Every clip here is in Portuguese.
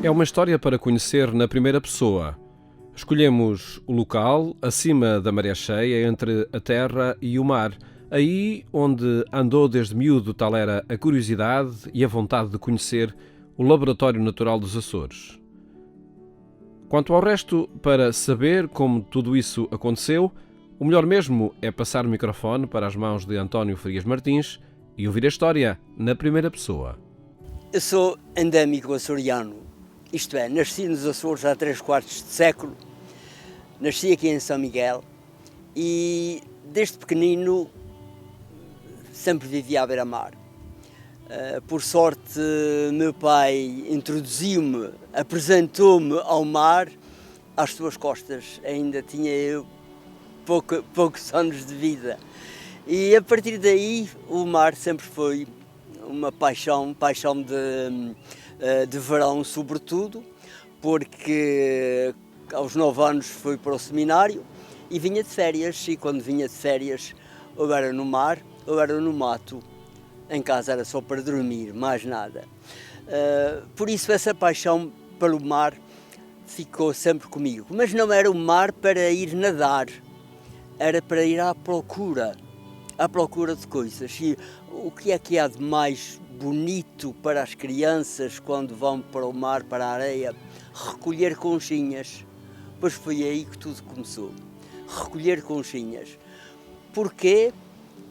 É uma história para conhecer na primeira pessoa. Escolhemos o local, acima da maré cheia, entre a terra e o mar. Aí onde andou desde miúdo, tal era a curiosidade e a vontade de conhecer o Laboratório Natural dos Açores. Quanto ao resto, para saber como tudo isso aconteceu, o melhor mesmo é passar o microfone para as mãos de António Frias Martins e ouvir a história na primeira pessoa. Eu sou endémico açoriano, isto é, nasci nos Açores há 3/4 de século, nasci aqui em São Miguel e desde pequenino sempre vivi à beira-mar. Por sorte, meu pai introduziu-me, apresentou-me ao mar às suas costas, ainda tinha eu poucos anos de vida. E a partir daí o mar sempre foi uma paixão de verão sobretudo, porque aos 9 anos fui para o seminário e vinha de férias, e quando vinha de férias ou era no mar ou era no mato. Em casa era só para dormir, mais nada. Por isso essa paixão pelo mar ficou sempre comigo. Mas não era o mar para ir nadar, era para ir à procura de coisas. E o que há de mais bonito para as crianças quando vão para o mar, para a areia? Recolher conchinhas. Pois foi aí que tudo começou. Recolher conchinhas. Porquê?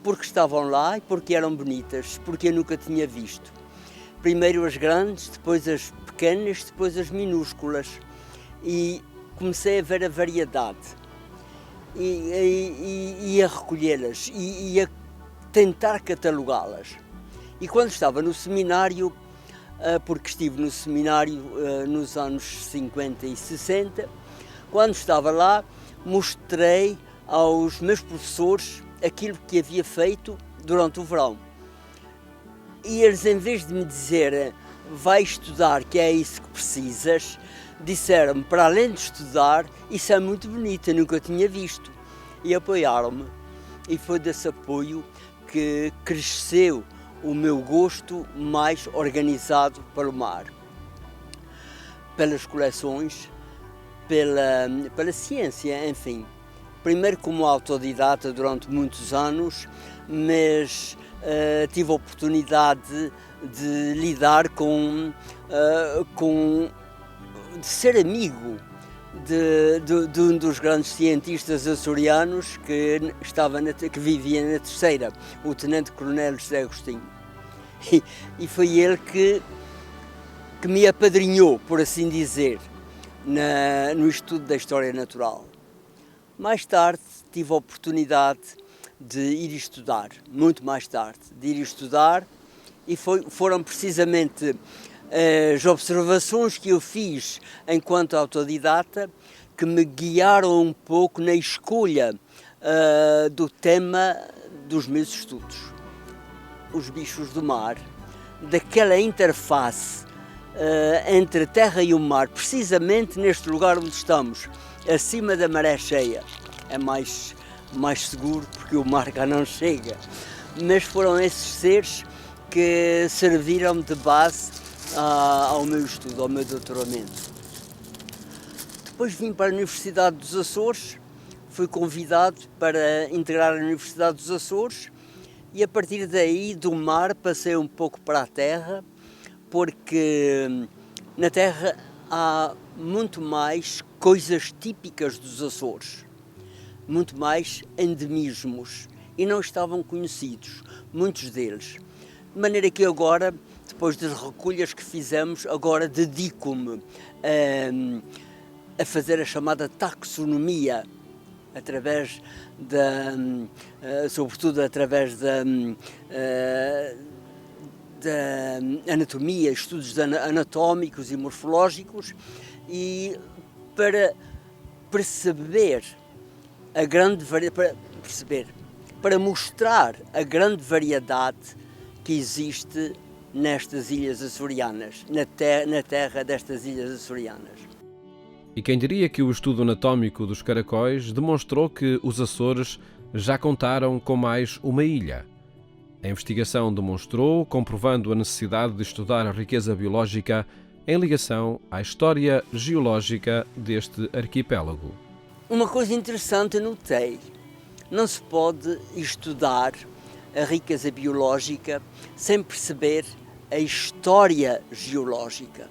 Porque estavam lá e porque eram bonitas, porque eu nunca tinha visto. Primeiro as grandes, depois as pequenas, depois as minúsculas. E comecei a ver a variedade. E a recolhê-las e a tentar catalogá-las. E quando estava no seminário, porque estive no seminário nos anos 50 e 60, quando estava lá, mostrei aos meus professores aquilo que havia feito durante o verão. E eles, em vez de me dizerem vai estudar, que é isso que precisas, disseram-me, para além de estudar, isso é muito bonito, eu nunca tinha visto. E apoiaram-me. E foi desse apoio que cresceu o meu gosto mais organizado pelo mar. Pelas coleções, pela ciência, enfim. Primeiro como autodidata durante muitos anos, mas tive a oportunidade de lidar de ser amigo de um dos grandes cientistas açorianos que vivia na Terceira, o Tenente-Coronel José Agostinho. E foi ele que me apadrinhou, por assim dizer, no estudo da história natural. Mais tarde tive a oportunidade de ir estudar, muito mais tarde, de ir estudar, e foram precisamente as observações que eu fiz enquanto autodidata que me guiaram um pouco na escolha do tema dos meus estudos. Os bichos do mar, daquela interface entre a terra e o mar, precisamente neste lugar onde estamos, acima da maré cheia. É mais seguro porque o mar cá não chega. Mas foram esses seres que serviram de base ao meu estudo, ao meu doutoramento. Depois vim para a Universidade dos Açores, fui convidado para integrar a Universidade dos Açores e a partir daí do mar passei um pouco para a terra, porque na terra há muito mais coisas típicas dos Açores, muito mais endemismos, e não estavam conhecidos, muitos deles. De maneira que agora, depois das recolhas que fizemos, agora dedico-me a fazer a chamada taxonomia, sobretudo através da anatomia, estudos anatómicos e morfológicos, e para perceber para mostrar a grande variedade que existe nestas ilhas açorianas, na terra destas ilhas açorianas. E quem diria que o estudo anatómico dos caracóis demonstrou que os Açores já contaram com mais uma ilha. A investigação demonstrou, comprovando a necessidade de estudar a riqueza biológica em ligação à história geológica deste arquipélago. Uma coisa interessante notei: não se pode estudar a riqueza biológica sem perceber a história geológica.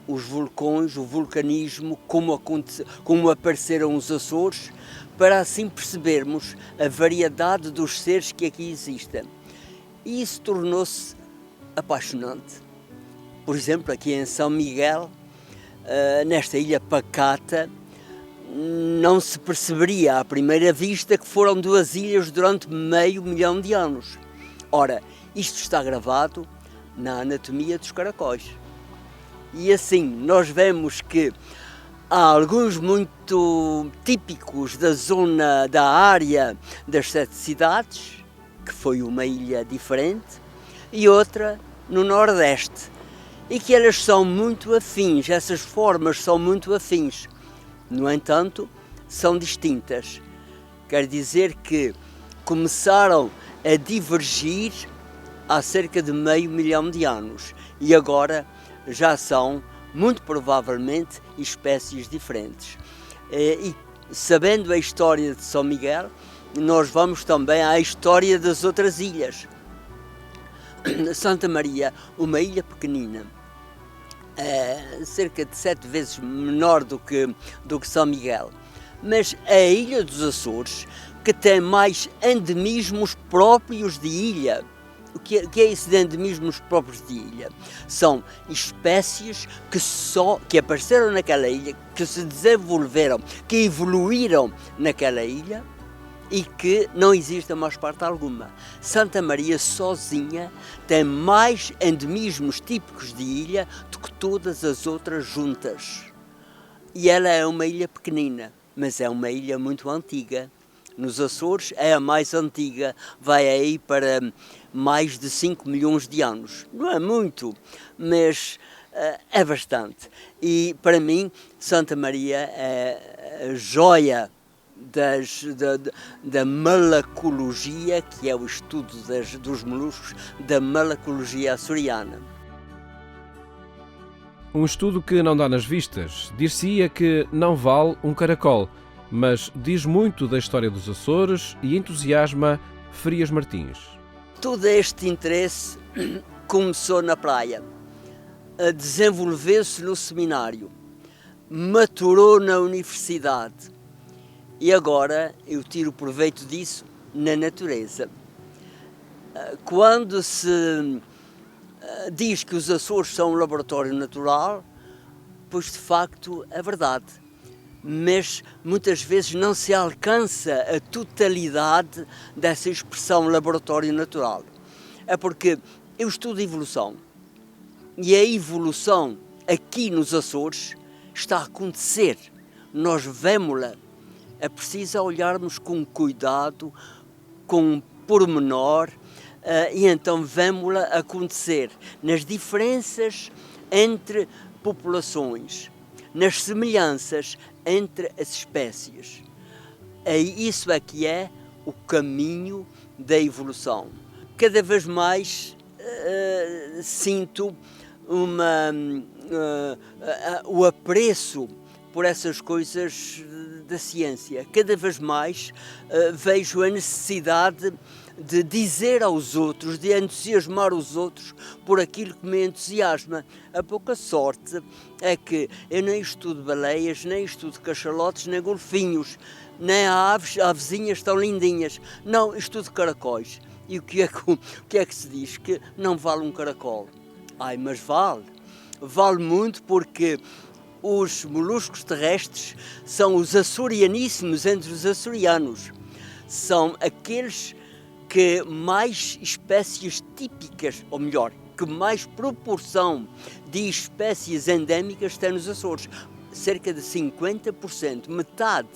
Os vulcões, o vulcanismo, como apareceram os Açores, para assim percebermos a variedade dos seres que aqui existem. E isso tornou-se apaixonante. Por exemplo, aqui em São Miguel, nesta ilha pacata, não se perceberia à primeira vista que foram duas ilhas durante 500 mil de anos. Ora, isto está gravado na anatomia dos caracóis. E assim, nós vemos que há alguns muito típicos da zona, da área das Sete Cidades, que foi uma ilha diferente, e outra no Nordeste, e que elas são muito afins, essas formas são muito afins. No entanto, são distintas. Quer dizer que começaram a divergir há cerca de 500 mil de anos e agora já são, muito provavelmente, espécies diferentes. E sabendo a história de São Miguel, nós vamos também à história das outras ilhas. Santa Maria, uma ilha pequenina, cerca de 7 vezes menor do que São Miguel, mas é a ilha dos Açores que tem mais endemismos próprios de ilha. O que é isso de endemismos próprios de ilha? São espécies que apareceram naquela ilha, que se desenvolveram, que evoluíram naquela ilha e que não existe a mais parte alguma. Santa Maria sozinha tem mais endemismos típicos de ilha do que todas as outras juntas. E ela é uma ilha pequenina, mas é uma ilha muito antiga. Nos Açores é a mais antiga, vai aí para mais de 5 milhões de anos. Não é muito, mas é bastante. E para mim, Santa Maria é a joia da malacologia, que é o estudo dos moluscos, da malacologia açoriana. Um estudo que não dá nas vistas. Dir-se-ia que não vale um caracol, mas diz muito da história dos Açores e entusiasma Frias Martins. Todo este interesse começou na praia, desenvolveu-se no seminário, maturou na universidade e agora eu tiro proveito disso na natureza. Quando se diz que os Açores são um laboratório natural, pois de facto é verdade. Mas muitas vezes não se alcança a totalidade dessa expressão laboratório natural. É porque eu estudo evolução e a evolução aqui nos Açores está a acontecer. Nós vemos-la. É preciso olharmos com cuidado, com pormenor, e então vemos-la acontecer nas diferenças entre populações, nas semelhanças entre as espécies. Isso é que é o caminho da evolução. Cada vez mais sinto o apreço por essas coisas da ciência. Cada vez mais vejo a necessidade de dizer aos outros, de entusiasmar os outros por aquilo que me entusiasma. A pouca sorte é que eu nem estudo baleias, nem estudo cachalotes, nem golfinhos, nem avezinhas tão lindinhas. Não, estudo caracóis. E o que é que se diz? Que não vale um caracol. Ai, mas vale. Vale muito, porque os moluscos terrestres são os açorianíssimos entre os açorianos. São aqueles que mais espécies típicas, ou melhor, que mais proporção de espécies endémicas tem nos Açores. Cerca de 50%, metade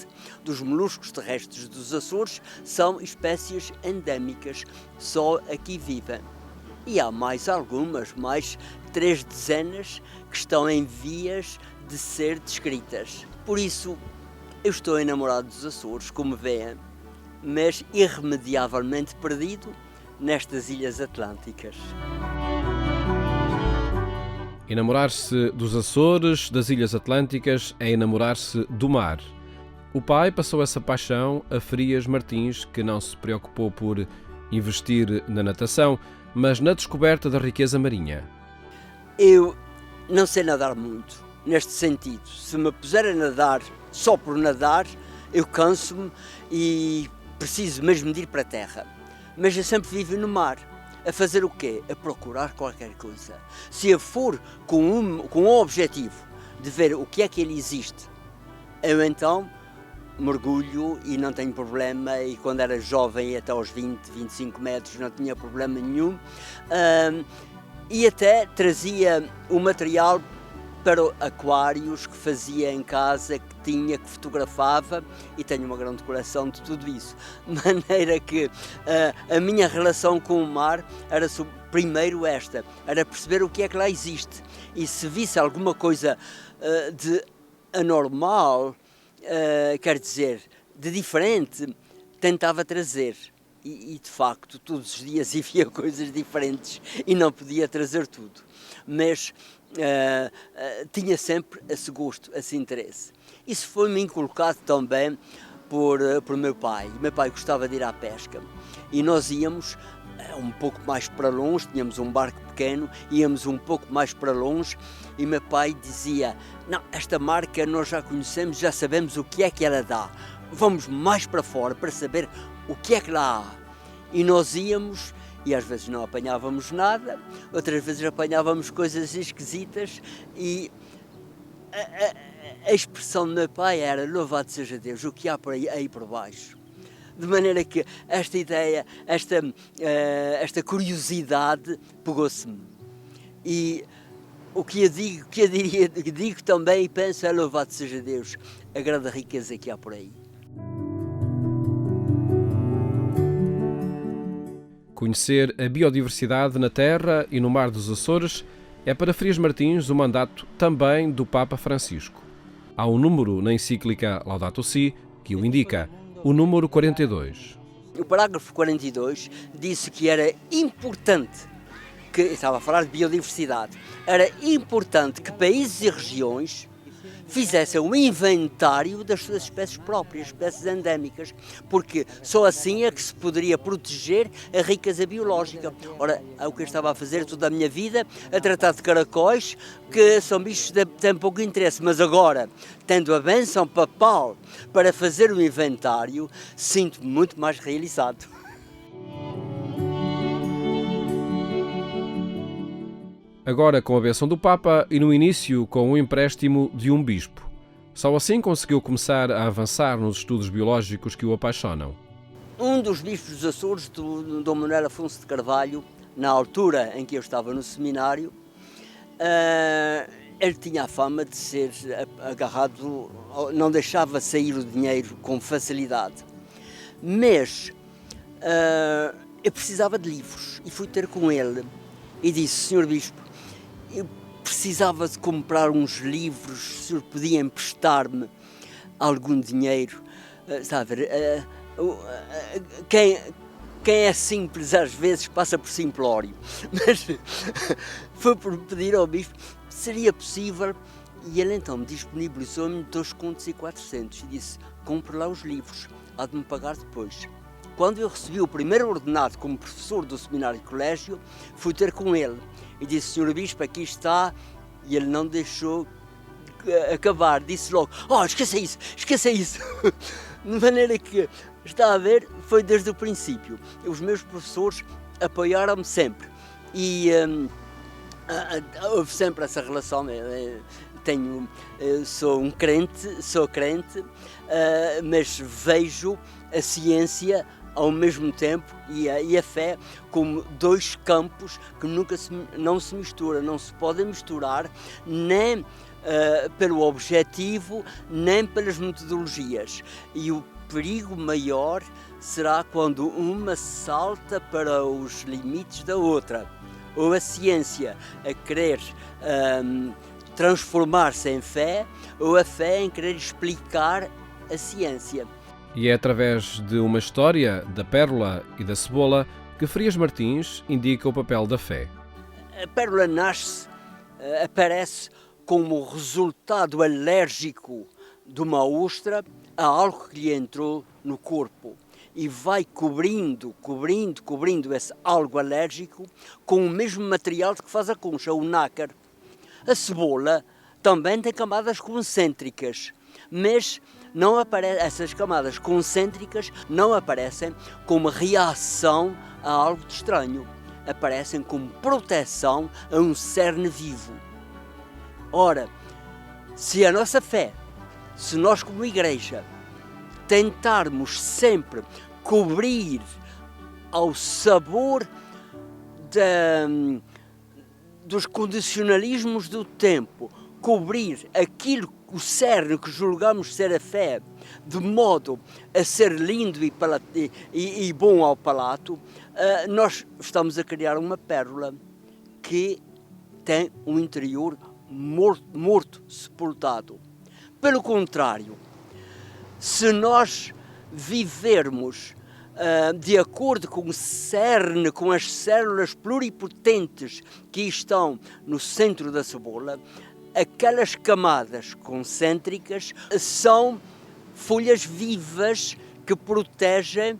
dos moluscos terrestres dos Açores são espécies endémicas, só aqui vivem. E há mais algumas, mais 3 dezenas, que estão em vias de ser descritas. Por isso, eu estou enamorado dos Açores, como veem, mas irremediavelmente perdido nestas ilhas atlânticas. Enamorar-se dos Açores, das Ilhas Atlânticas, é enamorar-se do mar. O pai passou essa paixão a Frias Martins, que não se preocupou por investir na natação, mas na descoberta da riqueza marinha. Eu não sei nadar muito, neste sentido. Se me puser a nadar só por nadar, eu canso-me e preciso mesmo de ir para a terra. Mas eu sempre vivo no mar. A fazer o quê? A procurar qualquer coisa. Se eu for com o objetivo de ver o que é que ele existe, eu então mergulho e não tenho problema, e quando era jovem até aos 20, 25 metros não tinha problema nenhum, e até trazia o material para aquários que fazia em casa, que tinha, que fotografava, e tenho uma grande coleção de tudo isso, de maneira que a minha relação com o mar era primeiro esta, era perceber o que é que lá existe, e se visse alguma coisa de anormal, quer dizer, de diferente, tentava trazer. E de facto, todos os dias havia coisas diferentes e não podia trazer tudo. Mas tinha sempre esse gosto, esse interesse. Isso foi-me inculcado também por meu pai. Meu pai gostava de ir à pesca e nós íamos um pouco mais para longe, tínhamos um barco pequeno, íamos um pouco mais para longe e meu pai dizia: não, esta marca nós já conhecemos, já sabemos o que é que ela dá, vamos mais para fora para saber o que é que lá há. E nós íamos e às vezes não apanhávamos nada, outras vezes apanhávamos coisas esquisitas e a expressão do meu pai era: louvado seja Deus, o que há aí por baixo. De maneira que esta ideia, esta curiosidade pegou-se-me. E o que eu digo também e penso é: louvado seja Deus, a grande riqueza que há por aí. Conhecer a biodiversidade na terra e no mar dos Açores é para Frias Martins o mandato também do Papa Francisco. Há um número na encíclica Laudato Si que o indica, o número 42. O parágrafo 42 disse que era importante, que estava a falar de biodiversidade, era importante que países e regiões fizessem um inventário das suas espécies próprias, espécies endémicas, porque só assim é que se poderia proteger a riqueza biológica. Ora, é o que eu estava a fazer toda a minha vida, a tratar de caracóis, que são bichos de têm pouco interesse, mas agora, tendo a bênção papal para fazer o inventário, sinto-me muito mais realizado. Agora com a bênção do Papa e no início com o empréstimo de um bispo. Só assim conseguiu começar a avançar nos estudos biológicos que o apaixonam. Um dos bispos dos Açores, do Dom Manuel Afonso de Carvalho, na altura em que eu estava no seminário, ele tinha a fama de ser agarrado, não deixava sair o dinheiro com facilidade. Mas eu precisava de livros e fui ter com ele e disse: Senhor Bispo, eu precisava de comprar uns livros, o senhor podia emprestar-me algum dinheiro? Está a ver? Quem é simples às vezes passa por simplório, mas foi por pedir ao bispo se seria possível, e ele então me disponibilizou-me 2,4 e disse: compre lá os livros, há de me pagar depois. Quando eu recebi o primeiro ordenado como professor do seminário e colégio, fui ter com ele e disse: Senhor Bispo, aqui está, e ele não deixou acabar, disse logo: esqueça isso, de maneira que, está a ver, foi desde o princípio. Os meus professores apoiaram-me sempre e houve sempre essa relação. Sou crente, mas vejo a ciência ao mesmo tempo e a fé como dois campos que não se misturam, não se podem misturar nem pelo objetivo, nem pelas metodologias. E o perigo maior será quando uma salta para os limites da outra, ou a ciência a querer transformar-se em fé, ou a fé em querer explicar a ciência. E é através de uma história da pérola e da cebola que Frias Martins indica o papel da fé. A pérola nasce aparece como resultado alérgico de uma ostra a algo que lhe entrou no corpo e vai cobrindo esse algo alérgico com o mesmo material que faz a concha, o nácar. A cebola também tem camadas concêntricas, mas essas camadas concêntricas não aparecem como reação a algo de estranho, aparecem como proteção a um cerne vivo. Ora, se a nossa fé, se nós como igreja tentarmos sempre cobrir ao sabor dos condicionalismos do tempo, cobrir aquilo, o cerne que julgamos ser a fé, de modo a ser lindo e bom ao palato, nós estamos a criar uma pérola que tem um interior morto, sepultado. Pelo contrário, se nós vivermos de acordo com o cerne, com as células pluripotentes que estão no centro da cebola, aquelas camadas concêntricas são folhas vivas que protegem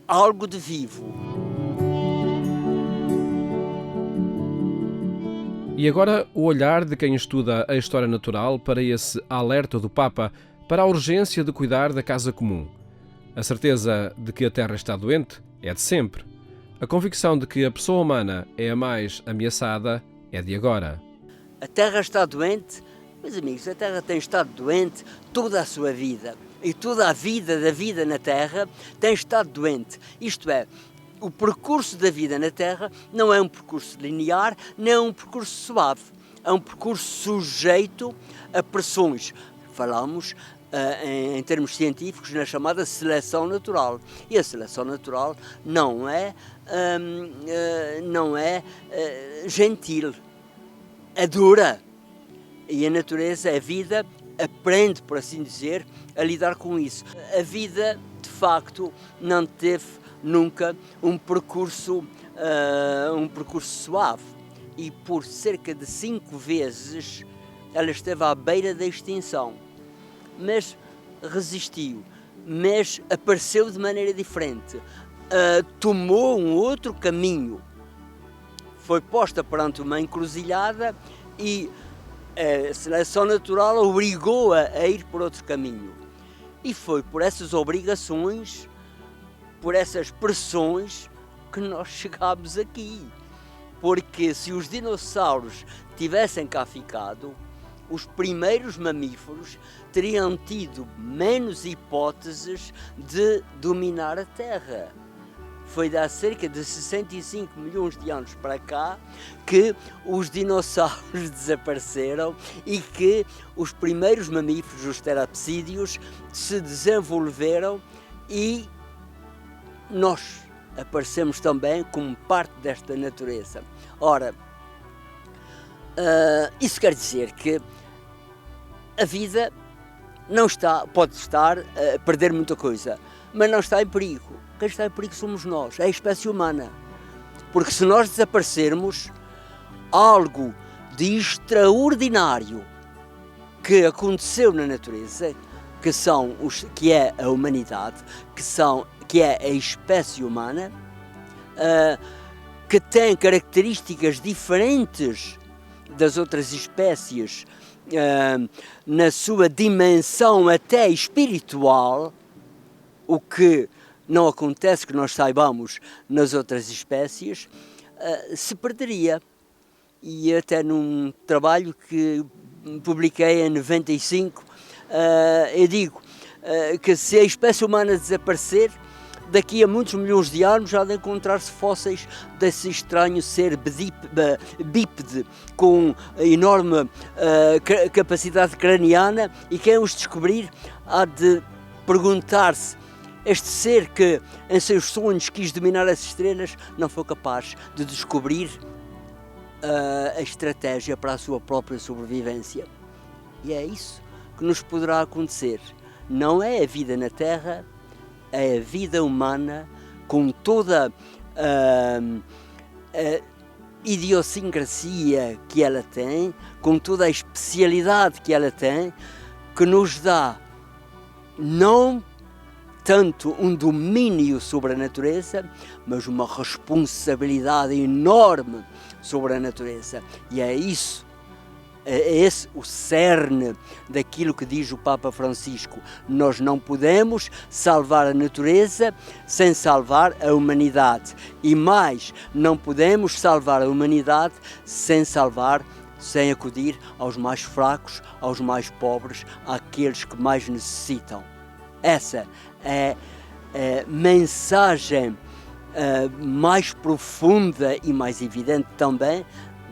algo de vivo. E agora o olhar de quem estuda a história natural para esse alerta do Papa para a urgência de cuidar da casa comum. A certeza de que a Terra está doente é de sempre. A convicção de que a pessoa humana é a mais ameaçada é de agora. A Terra está doente, meus amigos, a Terra tem estado doente toda a sua vida. E toda a vida da vida na Terra tem estado doente. Isto é, o percurso da vida na Terra não é um percurso linear, nem é um percurso suave. É um percurso sujeito a pressões. Falamos em termos científicos na chamada seleção natural. E a seleção natural não é gentil, é dura. E a natureza, a vida, aprende, por assim dizer, a lidar com isso. A vida, de facto, não teve nunca um percurso suave. E por cerca de 5 vezes ela esteve à beira da extinção. Mas resistiu, mas apareceu de maneira diferente, tomou um outro caminho, foi posta perante uma encruzilhada e a seleção natural obrigou-a a ir por outro caminho. E foi por essas obrigações, por essas pressões, que nós chegámos aqui. Porque se os dinossauros tivessem cá ficado, os primeiros mamíferos teriam tido menos hipóteses de dominar a Terra. Foi de há cerca de 65 milhões de anos para cá que os dinossauros desapareceram e que os primeiros mamíferos, os terapsídeos, se desenvolveram e nós aparecemos também como parte desta natureza. Ora, isso quer dizer que a vida não está, pode estar a perder muita coisa, mas não está em perigo. Quem está em perigo somos nós, é a espécie humana. Porque se nós desaparecermos, algo de extraordinário que aconteceu na natureza, que é a humanidade, que é a espécie humana, que tem características diferentes das outras espécies, na sua dimensão até espiritual, o que não acontece, que nós saibamos, nas outras espécies, se perderia. E até num trabalho que publiquei em 95, eu digo que se a espécie humana desaparecer, daqui a muitos milhões de anos há de encontrar-se fósseis desse estranho ser bípede, com enorme capacidade craniana, e quem os descobrir há de perguntar-se: este ser que em seus sonhos quis dominar as estrelas não foi capaz de descobrir a estratégia para a sua própria sobrevivência. E é isso que nos poderá acontecer. Não é a vida na Terra, é a vida humana com toda idiosincrasia que ela tem, com toda a especialidade que ela tem, que nos dá não tanto um domínio sobre a natureza, mas uma responsabilidade enorme sobre a natureza. E é isso, é esse o cerne daquilo que diz o Papa Francisco. Nós não podemos salvar a natureza sem salvar a humanidade. E mais, não podemos salvar a humanidade sem acudir aos mais fracos, aos mais pobres, àqueles que mais necessitam. Essa é a mensagem mais profunda e mais evidente também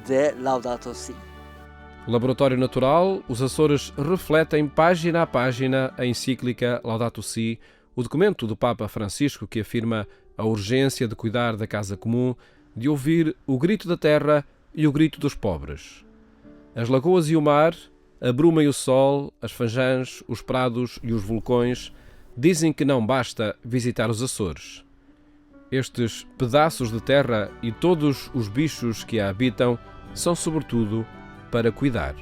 de Laudato Si. Laboratório Natural, os Açores refletem página a página a encíclica Laudato Si, o documento do Papa Francisco que afirma a urgência de cuidar da casa comum, de ouvir o grito da terra e o grito dos pobres. As lagoas e o mar, a bruma e o sol, as fanjãs, os prados e os vulcões dizem que não basta visitar os Açores. Estes pedaços de terra e todos os bichos que a habitam são sobretudo para cuidar.